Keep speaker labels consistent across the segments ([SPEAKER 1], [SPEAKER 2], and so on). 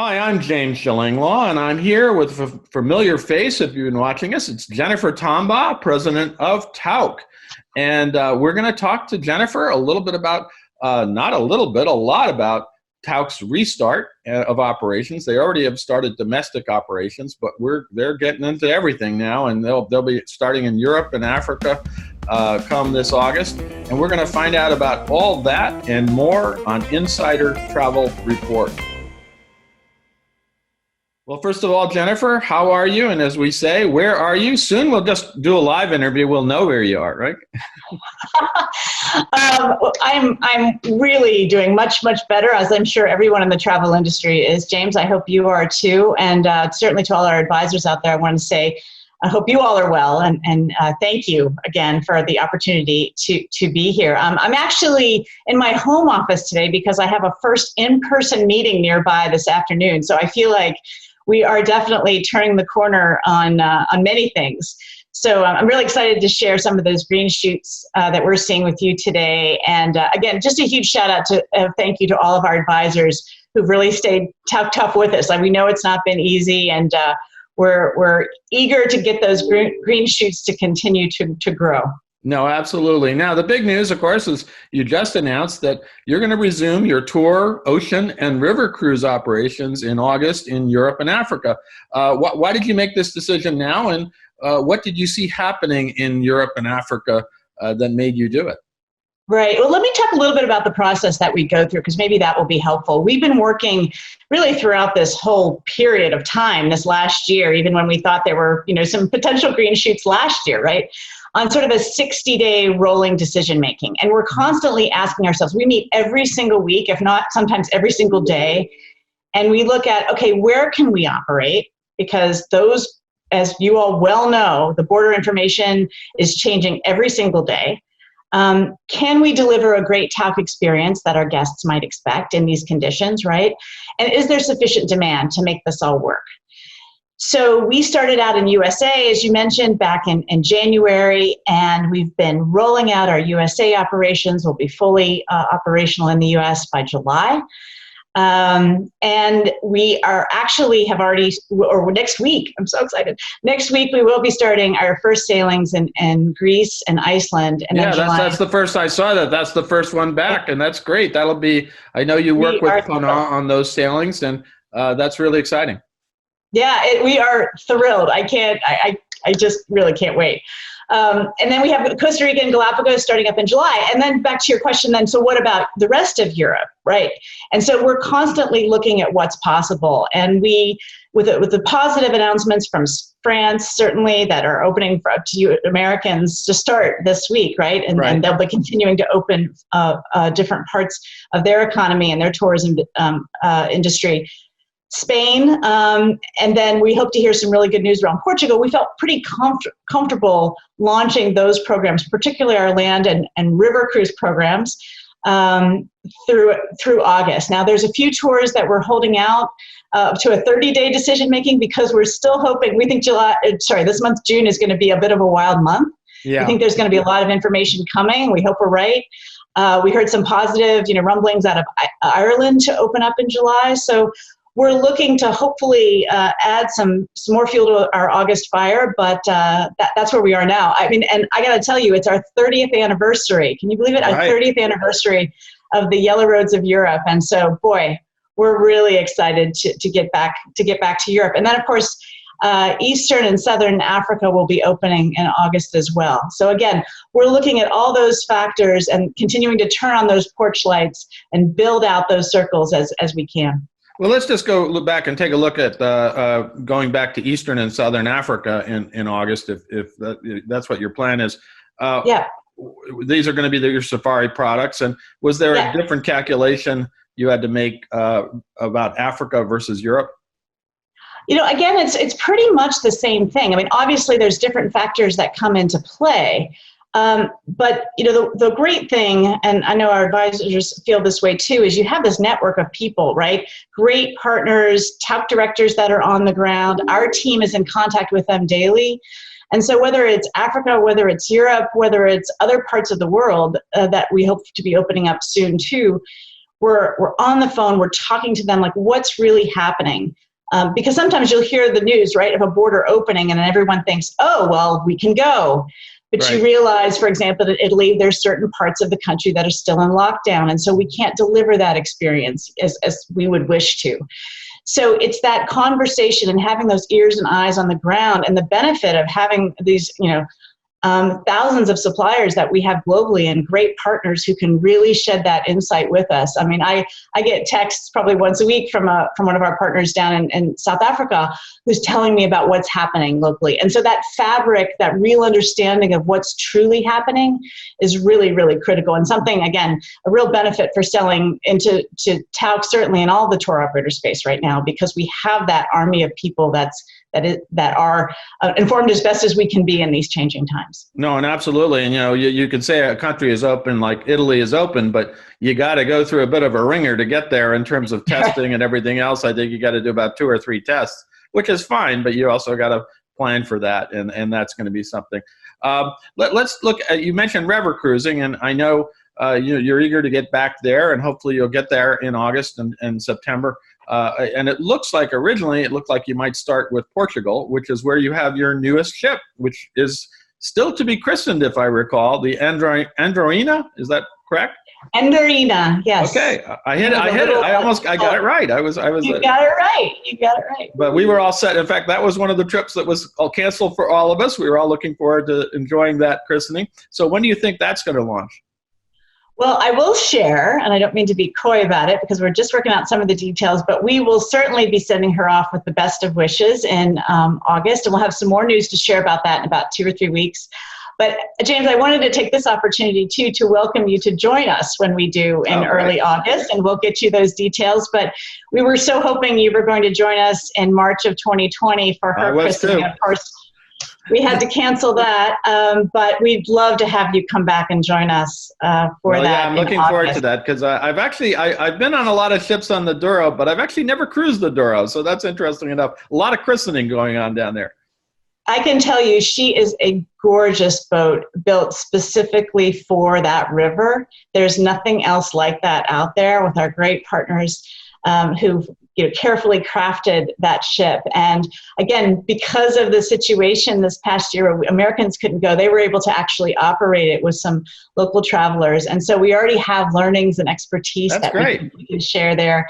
[SPEAKER 1] Hi, I'm James Shillinglaw, and I'm here with a familiar face. If you've been watching us, it's Jennifer Tombaugh, president of Tauck. And we're going to talk to Jennifer a little bit about, not a little bit, a lot about Tauck's restart of operations. They already have started domestic operations, but they're getting into everything now, and they'll be starting in Europe and Africa come this August. And we're going to find out about all that and more on Insider Travel Report. Well, first of all, Jennifer, how are you? And as we say, where are you? Soon we'll just do a live interview. We'll know where you are, right?
[SPEAKER 2] I'm really doing much better, as I'm sure everyone in the travel industry is. James, I hope you are too. And certainly to all our advisors out there, I want to say, I hope you all are well. And thank you again for the opportunity to be here. I'm actually in my home office today because I have a first in-person meeting nearby this afternoon. So I feel like we are definitely turning the corner on many things. So I'm really excited to share some of those green shoots that we're seeing with you today. And again, just a huge shout out to thank you to all of our advisors who've really stayed tough with us. Like, we know it's not been easy, and we're eager to get those green shoots to continue to grow.
[SPEAKER 1] No, absolutely. Now, the big news, of course, is you just announced that you're going to resume your tour, ocean, and river cruise operations in August in Europe and Africa. Why did you make this decision now, and what did you see happening in Europe and Africa that made you do it?
[SPEAKER 2] Right. Well, let me talk a little bit about the process that we go through, because maybe that will be helpful. We've been working really throughout this whole period of time, this last year, even when we thought there were, some potential green shoots last year, right, on sort of a 60-day rolling decision making. And we're constantly asking ourselves, we meet every single week, if not sometimes every single day, and we look at, okay, where can we operate? Because those, as you all well know, the border information is changing every single day. Can we deliver a great Tauck experience that our guests might expect in these conditions, right? And is there sufficient demand to make this all work? So we started out in USA, as you mentioned, back in January, and we've been rolling out our USA operations. We'll be fully operational in the US by July. And we are actually have already, or next week, I'm so excited. Next week, we will be starting our first sailings in Greece and Iceland. And
[SPEAKER 1] yeah, that's the first I saw that. That's the first one back, and that's great. That'll be, I know you work with Hana on those sailings, and that's really exciting.
[SPEAKER 2] Yeah, we are thrilled. I just really can't wait. And then we have Costa Rica and Galapagos starting up in July. And then back to your question then, so what about the rest of Europe, right? And so we're constantly looking at what's possible. And we, with the positive announcements from France, certainly, that are opening for up to you Americans to start this week, right? And they'll be continuing to open different parts of their economy and their tourism industry. Spain, and then we hope to hear some really good news around Portugal. We felt pretty comfortable launching those programs, particularly our land and river cruise programs, through August. Now, there's a few tours that we're holding out to a 30-day decision making, because we're still hoping. We think this month, June, is going to be a bit of a wild month. Yeah. I think there's going to be a lot of information coming. We hope we're right. We heard some positive, rumblings out of Ireland to open up in July. So we're looking to hopefully add some more fuel to our August fire, but that's where we are now. I mean, and I got to tell you, it's our 30th anniversary. Can you believe it? Right. Our 30th anniversary of the Yellow Roads of Europe, and so, boy, we're really excited to get back to Europe. And then, of course, Eastern and Southern Africa will be opening in August as well. So again, we're looking at all those factors and continuing to turn on those porch lights and build out those circles as we can.
[SPEAKER 1] Well, let's just go look back and take a look at going back to Eastern and Southern Africa in August, if that's what your plan is.
[SPEAKER 2] Yeah.
[SPEAKER 1] These are going to be your safari products. And was there a different calculation you had to make about Africa versus Europe?
[SPEAKER 2] Again, it's pretty much the same thing. I mean, obviously, there's different factors that come into play. But the great thing, and I know our advisors feel this way too, is you have this network of people, right? Great partners, Tauck directors that are on the ground. Our team is in contact with them daily. And so whether it's Africa, whether it's Europe, whether it's other parts of the world that we hope to be opening up soon too, we're on the phone, we're talking to them, like what's really happening. Because sometimes you'll hear the news, right, of a border opening and then everyone thinks, oh, well, we can go. But
[SPEAKER 1] Right.
[SPEAKER 2] you realize, for example, that Italy, there's certain parts of the country that are still in lockdown. And so we can't deliver that experience as we would wish to. So it's that conversation and having those ears and eyes on the ground, and the benefit of having these, thousands of suppliers that we have globally and great partners who can really shed that insight with us. I mean, I get texts probably once a week from one of our partners down in South Africa who's telling me about what's happening locally. And so that fabric, that real understanding of what's truly happening is really, really critical, and something, again, a real benefit for selling into Tauck, certainly in all the tour operator space right now, because we have that army of people that are informed as best as we can be in these changing times.
[SPEAKER 1] No, and absolutely. And, you could say a country is open like Italy is open, but you got to go through a bit of a ringer to get there in terms of testing and everything else. I think you got to do about 2 or 3 tests, which is fine, but you also got to plan for that. And that's going to be something. Let's look at, you mentioned river cruising, and I know you're eager to get back there, and hopefully you'll get there in August and September. And it looks like originally it looked like you might start with Portugal, which is where you have your newest ship, which is still to be christened, if I recall, the Androina. Is that correct?
[SPEAKER 2] Androina, yes.
[SPEAKER 1] Okay, I hit it. I got it right.
[SPEAKER 2] You got it right.
[SPEAKER 1] But we were all set. In fact, that was one of the trips that was all canceled for all of us. We were all looking forward to enjoying that christening. So when do you think that's going to launch?
[SPEAKER 2] Well, I will share, and I don't mean to be coy about it because we're just working out some of the details, but we will certainly be sending her off with the best of wishes in August, and we'll have some more news to share about that in about 2 or 3 weeks. But James, I wanted to take this opportunity too to welcome you to join us when we do in early August, and we'll get you those details. But we were so hoping you were going to join us in March of 2020 for her christening. Of course, we had to cancel that, but we'd love to have you come back and join us for that.
[SPEAKER 1] Yeah, I'm looking forward to that, because I've been on a lot of ships on the Duro, but I've actually never cruised the Duro, so that's interesting enough. A lot of christening going on down there.
[SPEAKER 2] I can tell you, she is a gorgeous boat built specifically for that river. There's nothing else like that out there, with our great partners who've carefully crafted that ship. And again, because of the situation this past year, Americans couldn't go. They were able to actually operate it with some local travelers. And so we already have learnings and expertise we can share there.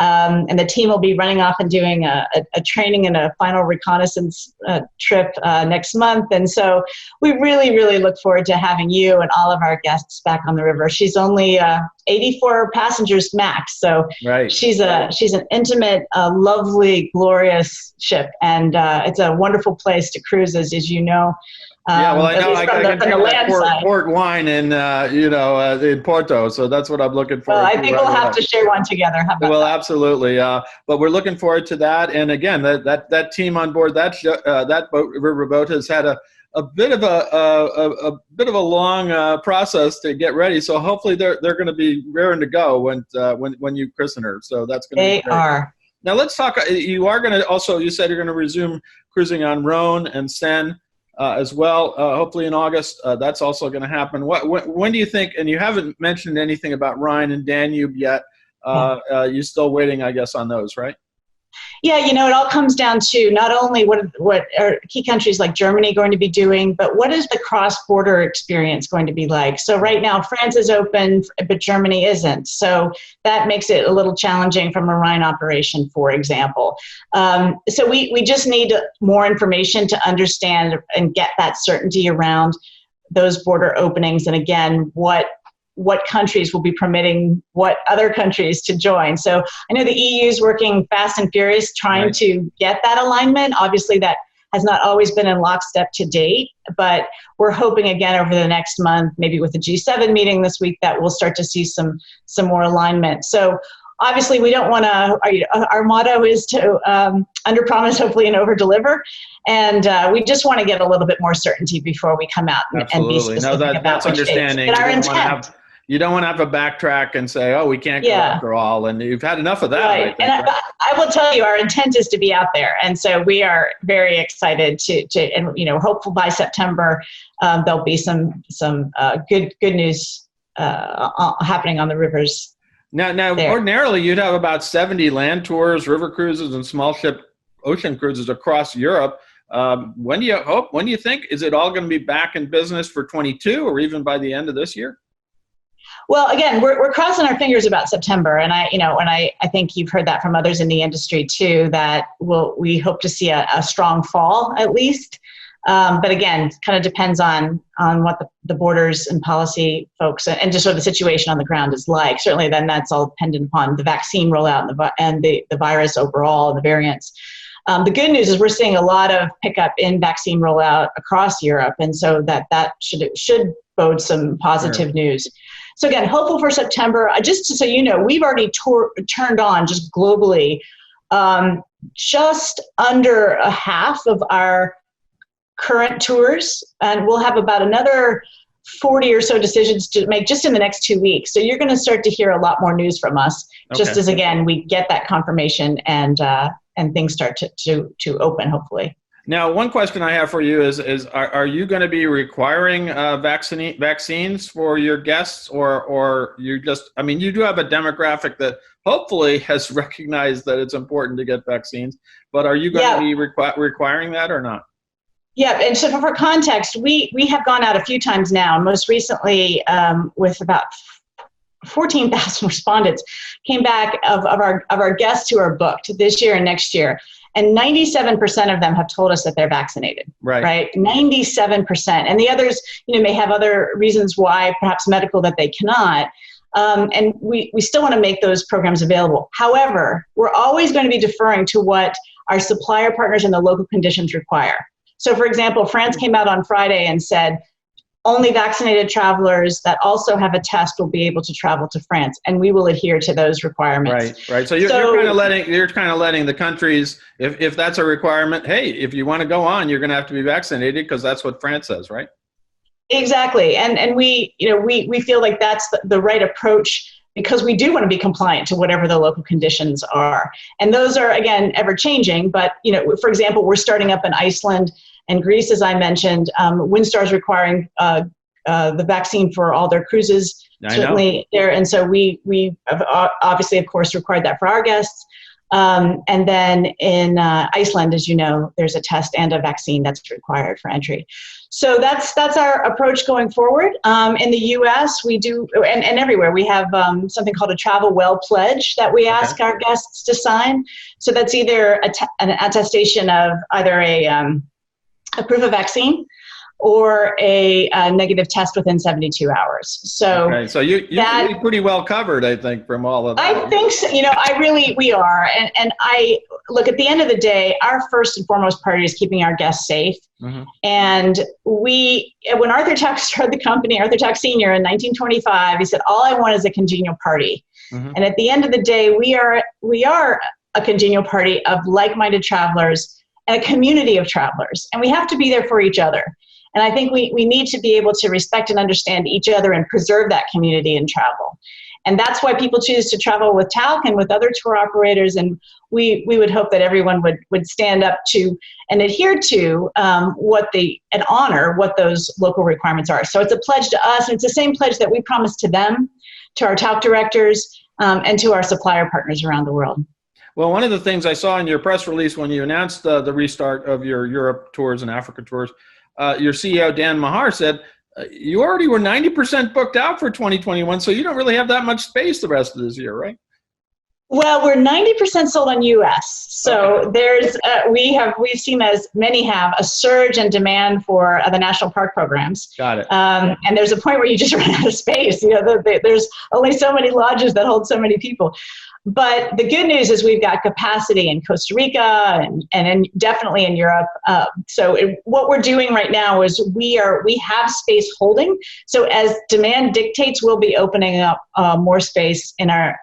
[SPEAKER 2] And the team will be running off and doing a training and a final reconnaissance trip next month. And so we really, really look forward to having you and all of our guests back on the river. She's only 84 passengers max. So she's an intimate, lovely, glorious ship. And it's a wonderful place to cruise, as you know.
[SPEAKER 1] Yeah, well, I know I can drink that port wine in Porto, so that's what I'm looking forward to.
[SPEAKER 2] Well, I think we'll have to share one together. How about that?
[SPEAKER 1] Absolutely. But we're looking forward to that. And again, that team on board that riverboat has had a bit of a long process to get ready. So hopefully they're going to be raring to go when you christen her. So that's going to be great.
[SPEAKER 2] They are.
[SPEAKER 1] Now let's talk. You are going to also. You said you're going to resume cruising on Rhone and Seine. As well, hopefully in August, that's also going to happen. When do you think, and you haven't mentioned anything about Rhine and Danube yet, you're still waiting, I guess, on those, right?
[SPEAKER 2] Yeah, it all comes down to not only what are key countries like Germany going to be doing, but what is the cross-border experience going to be like? So right now, France is open, but Germany isn't. So that makes it a little challenging from a Rhine operation, for example. So we just need more information to understand and get that certainty around those border openings. And again, what countries will be permitting what other countries to join. So I know the EU is working fast and furious trying to get that alignment. Obviously, that has not always been in lockstep to date, but we're hoping again over the next month, maybe with the G7 meeting this week, that we'll start to see some more alignment. So obviously, we don't want to, our motto is to underpromise, hopefully, and overdeliver. And we just want to get a little bit more certainty before we come out and be specific about
[SPEAKER 1] that's understanding.
[SPEAKER 2] But our intent.
[SPEAKER 1] You don't want to have a backtrack and say, oh, we can't go after all. And you've had enough of that.
[SPEAKER 2] Right. I will tell you, our intent is to be out there. And so we are very excited and hopeful by September, there'll be some good news happening on the rivers.
[SPEAKER 1] Now,
[SPEAKER 2] there.
[SPEAKER 1] ordinarily you'd have about 70 land tours, river cruises, and small ship ocean cruises across Europe. When do you think, is it all going to be back in business for 22 or even by the end of this year?
[SPEAKER 2] Well, again, we're crossing our fingers about September, and I think you've heard that from others in the industry too, that we hope to see a strong fall at least. But again, kind of depends on what the borders and policy folks and just sort of the situation on the ground is like. Certainly, then that's all dependent upon the vaccine rollout and the virus overall and the variants. The good news is we're seeing a lot of pickup in vaccine rollout across Europe, and so that should bode some positive news. So again, hopeful for September. Just so you know, we've already turned on just globally just under a half of our current tours, and we'll have about another 40 or so decisions to make just in the next 2 weeks. So you're going to start to hear a lot more news from us, just as again we get that confirmation and things start to open, hopefully.
[SPEAKER 1] Now, one question I have for you is are you going to be requiring vaccines for your guests, or you just, I mean, you do have a demographic that hopefully has recognized that it's important to get vaccines, but are you going to be requiring that or not?
[SPEAKER 2] Yeah, and so for context, we have gone out a few times now, and most recently with about 14,000 respondents came back of our guests who are booked this year and next year. And 97% of them have told us that they're vaccinated, right? 97%. And the others, may have other reasons why, perhaps medical, that they cannot. And we still want to make those programs available. However, we're always going to be deferring to what our supplier partners and the local conditions require. So for example, France came out on Friday and said, only vaccinated travelers that also have a test will be able to travel to France, and we will adhere to those requirements.
[SPEAKER 1] Right. So you're kind of letting the countries, if that's a requirement, hey, if you want to go on, you're going to have to be vaccinated because that's what France says, right?
[SPEAKER 2] Exactly, and we feel like that's the right approach, because we do want to be compliant to whatever the local conditions are, and those are again ever changing. But for example, we're starting up in Iceland and Greece, as I mentioned. Windstar's requiring the vaccine for all their cruises, certainly there. And so we have obviously, of course, required that for our guests. And then in Iceland, as you know, there's a test and a vaccine that's required for entry. So that's our approach going forward. In the U.S., we do, and everywhere, we have something called a Travel Well Pledge that we ask our guests to sign. So that's either an attestation of either a proof of vaccine or a negative test within 72 hours. So,
[SPEAKER 1] so you're pretty well covered, I think, from all of that.
[SPEAKER 2] I think so. We are. And I look, at the end of the day, our first and foremost priority is keeping our guests safe. Mm-hmm. And when Arthur Tauck started the company, Arthur Tauck Sr. in 1925, he said, all I want is a congenial party. Mm-hmm. And at the end of the day, we are a congenial party of like-minded travelers and a community of travelers. And we have to be there for each other. And I think we need to be able to respect and understand each other and preserve that community in travel. And that's why people choose to travel with Tauck and with other tour operators. And we would hope that everyone would stand up to and adhere to and honor what those local requirements are. So it's a pledge to us, and it's the same pledge that we promise to them, to our Tauck directors, and to our supplier partners around the world.
[SPEAKER 1] Well, one of the things I saw in your press release when you announced the restart of your Europe tours and Africa tours, your CEO, Dan Mahar, said you already were 90% booked out for 2021, so you don't really have that much space the rest of this year, right?
[SPEAKER 2] Well, we're 90% sold on U.S. So there's we've seen, as many have, a surge in demand for the national park programs.
[SPEAKER 1] Got it.
[SPEAKER 2] And there's a point where you just run out of space. There's only so many lodges that hold so many people. But the good news is we've got capacity in Costa Rica and definitely in Europe. What we're doing right now is we have space holding. So as demand dictates, we'll be opening up more space on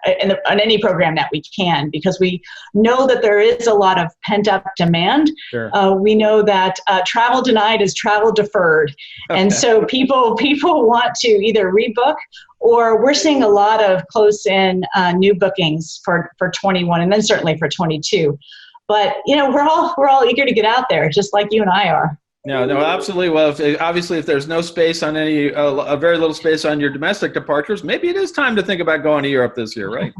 [SPEAKER 2] any program that we can, because we know that there is a lot of pent up demand. Sure. We know that travel denied is travel deferred, and so people want to either rebook, or we're seeing a lot of close-in new bookings for 21, and then certainly for 22. But we're all eager to get out there, just like you and I are.
[SPEAKER 1] No, no, absolutely. Well, obviously, if there's no space on any, a very little space on your domestic departures, maybe it is time to think about going to Europe this year, right?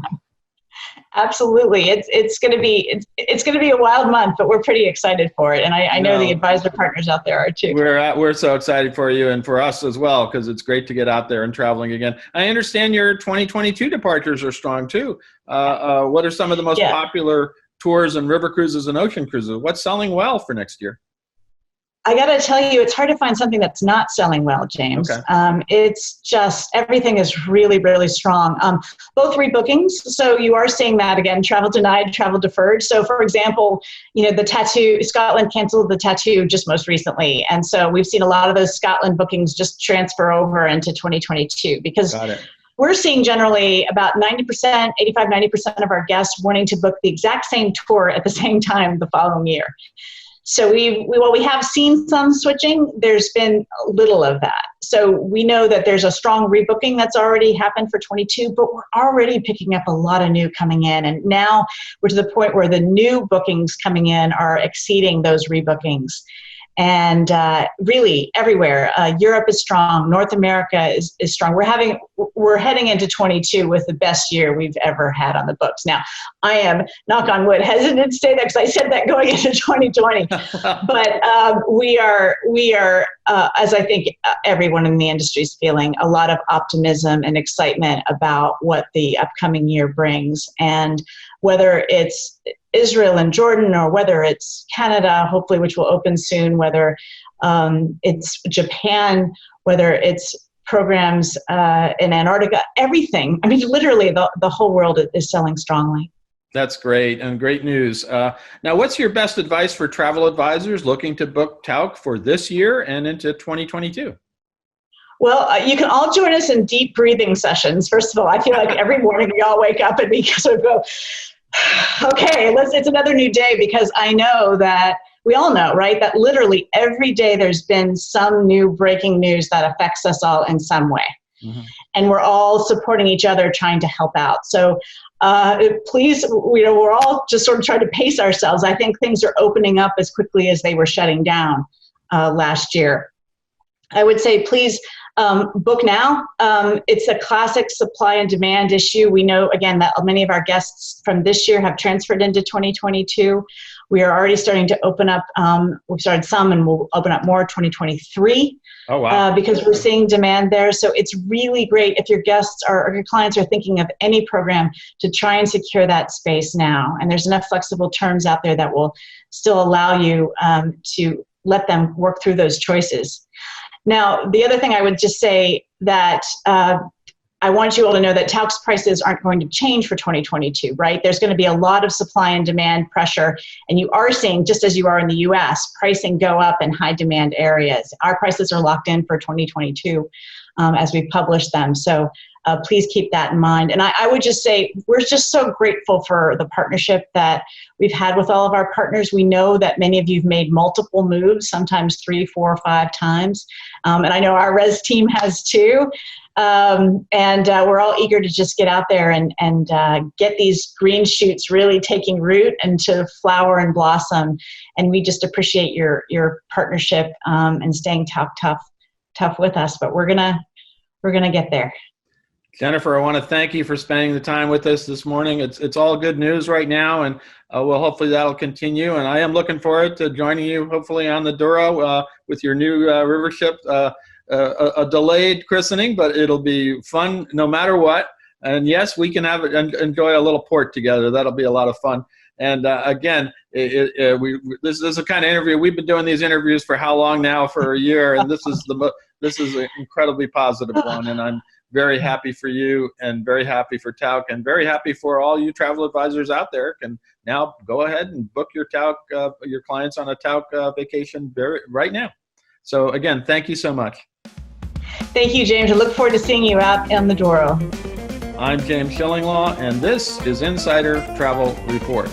[SPEAKER 2] Absolutely. It's going to be a wild month, but we're pretty excited for it. And I know the advisor partners out there are too.
[SPEAKER 1] We're so excited for you and for us as well, because it's great to get out there and traveling again. I understand your 2022 departures are strong too. What are some of the most popular tours and river cruises and ocean cruises? What's selling well for next year?
[SPEAKER 2] I got to tell you, it's hard to find something that's not selling well, James.
[SPEAKER 1] Okay.
[SPEAKER 2] It's just, everything is really, really strong. Both rebookings, so you are seeing that again, travel denied, travel deferred. So for example, the tattoo, Scotland canceled the tattoo just most recently. And so we've seen a lot of those Scotland bookings just transfer over into 2022 because we're seeing generally about 90%, 85, 90% of our guests wanting to book the exact same tour at the same time the following year. So while we have seen some switching, there's been little of that. So we know that there's a strong rebooking that's already happened for 22, but we're already picking up a lot of new coming in. And now we're to the point where the new bookings coming in are exceeding those rebookings. And really everywhere, Europe is strong. North America is strong. We're heading into 22 with the best year we've ever had on the books. Now, I am, knock on wood, hesitant to say that because I said that going into 2020. But we are, as I think everyone in the industry is feeling, a lot of optimism and excitement about what the upcoming year brings. And whether it's Israel and Jordan, or whether it's Canada, hopefully, which will open soon, whether it's Japan, whether it's programs in Antarctica, everything. I mean, literally the whole world is selling strongly.
[SPEAKER 1] That's great, and great news. Now, what's your best advice for travel advisors looking to book Tauck for this year and into 2022?
[SPEAKER 2] Well, you can all join us in deep breathing sessions. First of all, I feel like every morning we all wake up and we sort of go, okay, it's another new day, because I know that we all know, right, that literally every day there's been some new breaking news that affects us all in some way. Mm-hmm. And we're all supporting each other, trying to help out. So please, we're all just sort of trying to pace ourselves. I think things are opening up as quickly as they were shutting down last year. I would say, please book now. It's a classic supply and demand issue. We know, again, that many of our guests from this year have transferred into 2022. We are already starting to open up. We've started some, and we'll open up more 2023. Oh, wow. Because we're seeing demand there. So it's really great if your guests or your clients are thinking of any program to try and secure that space now. And there's enough flexible terms out there that will still allow you to let them work through those choices. Now, the other thing I would just say that I want you all to know that Taucks prices aren't going to change for 2022, right? There's going to be a lot of supply and demand pressure, and you are seeing, just as you are in the US, pricing go up in high demand areas. Our prices are locked in for 2022 as we publish them. So please keep that in mind. And I would just say, we're just so grateful for the partnership that we've had with all of our partners. We know that many of you have made multiple moves, sometimes 3, 4, 5 times. And I know our res team has too. And we're all eager to just get out there and get these green shoots really taking root and to flower and blossom. And we just appreciate your partnership and staying tough with us. But we're gonna get there.
[SPEAKER 1] Jennifer, I want to thank you for spending the time with us this morning. It's all good news right now, and well, hopefully that'll continue. And I am looking forward to joining you, hopefully on the Duro with your new river ship. A delayed christening, but it'll be fun no matter what. And yes, we can enjoy a little port together. That'll be a lot of fun. And again, this is the kind of interview we've been doing. These interviews for how long now? For a year, and this is an incredibly positive one. And I'm very happy for you, and very happy for Tauck, and very happy for all you travel advisors out there. Can now go ahead and book your Tauck, your clients on a Tauck vacation right now. So again, thank you so much.
[SPEAKER 2] Thank you, James. I look forward to seeing you out on the Duro.
[SPEAKER 1] I'm James Shillinglaw, and this is Insider Travel Report.